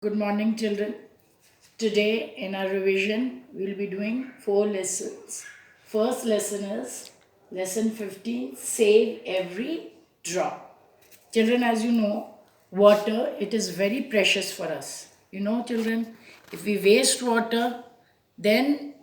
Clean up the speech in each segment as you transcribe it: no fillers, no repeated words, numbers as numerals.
Good morning, children. Today, in our revision, we'll be doing 4 lessons. First lesson is lesson 15, Save Every Drop. Children, as you know, water, it is very precious for us. You know, children, if we waste water, then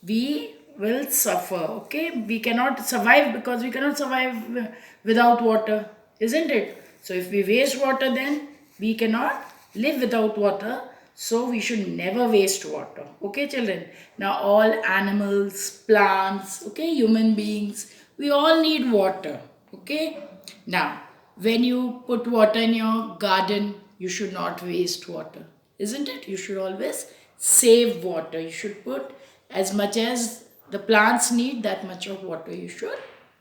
we will suffer. Okay, we cannot survive because we cannot survive without water, isn't it? So if we waste water, then we cannot live without water. So we should never waste water. Okay, children. Now all animals, plants, okay, human beings, we all need water. Okay. Now when you put water in your garden, you should not waste water, isn't it? You should always save water. You should put as much as the plants need, that much of water you should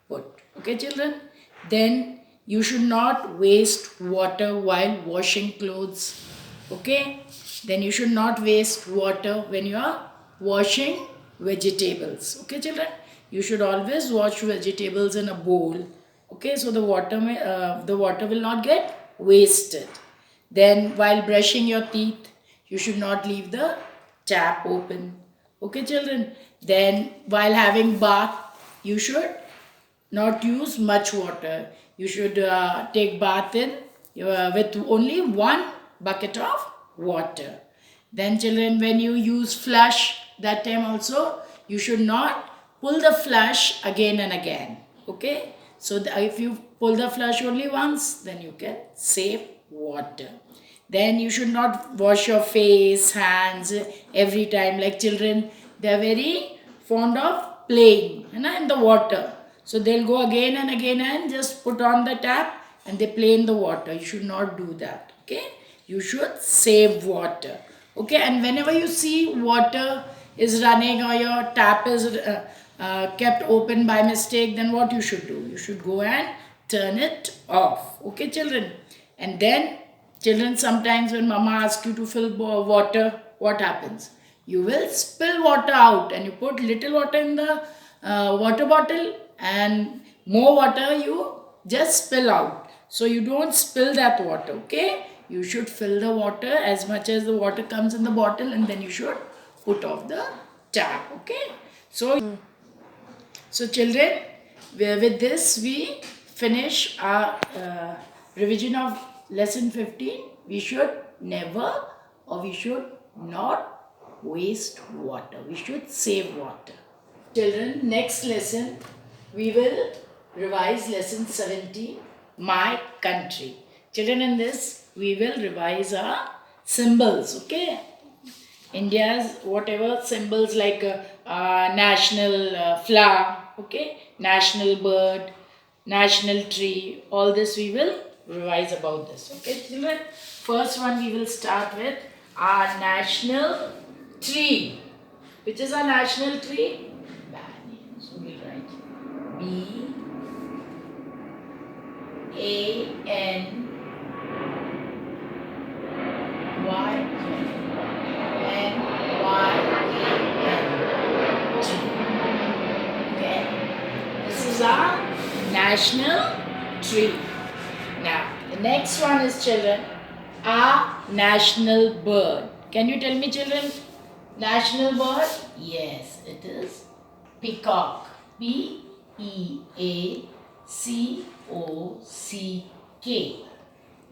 put. Okay, children? Then you should not waste water while washing clothes. Okay? Then you should not waste water when you are washing vegetables. Okay, children? You should always wash vegetables in a bowl. Okay, so the water will not get wasted. Then while brushing your teeth, you should not leave the tap open. Okay, children? Then while having bath, you should not use much water. You should take bath in with only one bucket of water. Then children, when you use flush, that time also you should not pull the flush again and again. Okay, so if you pull the flush only once, then you can save water. Then you should not wash your face, hands every time. Like children, they are very fond of playing in the water. So they'll go again and again and just put on the tap and they play in the water. You should not do that. Okay, you should save water. Okay, and whenever you see water is running or your tap is kept open by mistake, then what you should do? You should go and turn it off. Okay, children. And then children, sometimes when mama asks you to fill water, what happens? You will spill water out and you put little water in the water bottle and more water you just spill out. So you don't spill that water, okay? You should fill the water as much as the water comes in the bottle and then you should put off the tap, okay? So children, with this we finish our revision of lesson 15. We should never or we should not waste water. We should save water. Children, next lesson we will revise lesson 17, My Country. Children, in this we will revise our symbols, okay? India's whatever symbols like national flower, okay, national bird, national tree, all this we will revise about this. Okay, children. First one we will start with our national tree. Which is our national tree? Banyan. So we'll write Banyan. Okay. This is our national tree. Now, the next one is children, our national bird. Can you tell me children, national bird? Yes, it is peacock. Peacock.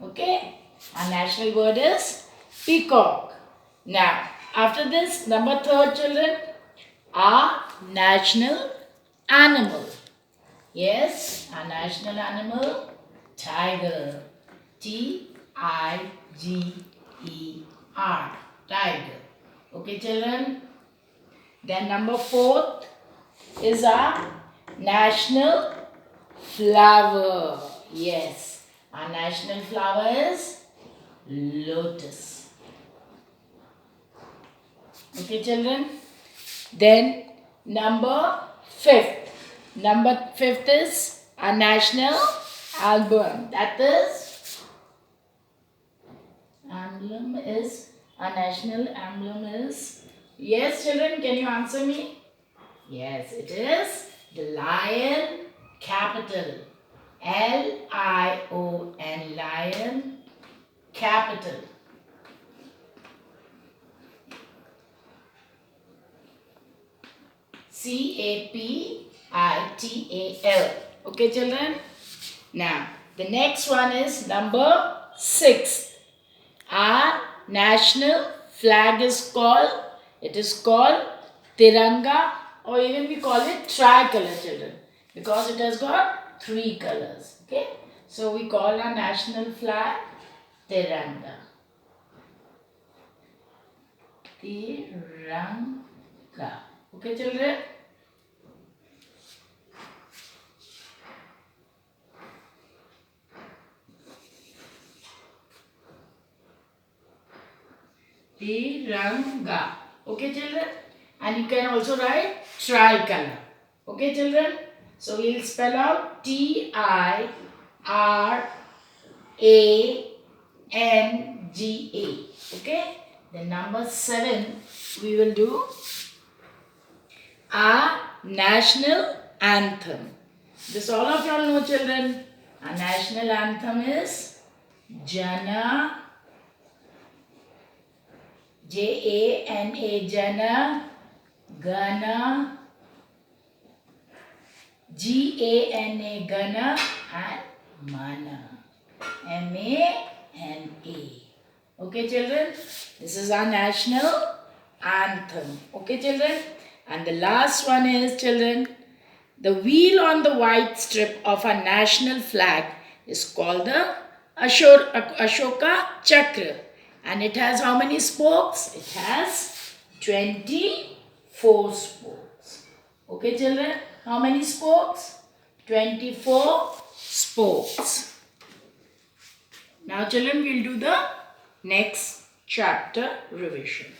Okay, our national bird is peacock. Now, after this, number third children, our national animal. Yes, our national animal, tiger. Tiger. Tiger. Okay, children. Then number fourth is our national flower. Yes, our national flower is lotus. Okay, children. Then number fifth. Number fifth is our national album. That is our national emblem is. Yes, children, can you answer me? Yes, it is the lion capital. Lion, lion capital. capital. Okay, children? Now, the next one is number 6. Our national flag is called, it is called Tiranga, or even we call it tricolor, children, because it has got 3 colors. Okay, so we call our national flag Tiranga. Tiranga. Okay, children? Tiranga. Okay, children? And you can also write tricolor. Okay, children? So we'll spell out Tiranga. Okay? Then number 7, we will do our national anthem. This all of y'all know, children. Our national anthem is Jana, Jana, Jana, Gana, Gana, Gana, and Mana, Mana. Okay, children, this is our national anthem. Okay, children, and the last one is, children, the wheel on the white strip of our national flag is called the Ashoka Chakra, and it has how many spokes? It has 24 spokes. Okay, children, how many spokes? 24 spokes. Now, children, we'll do the next chapter revision.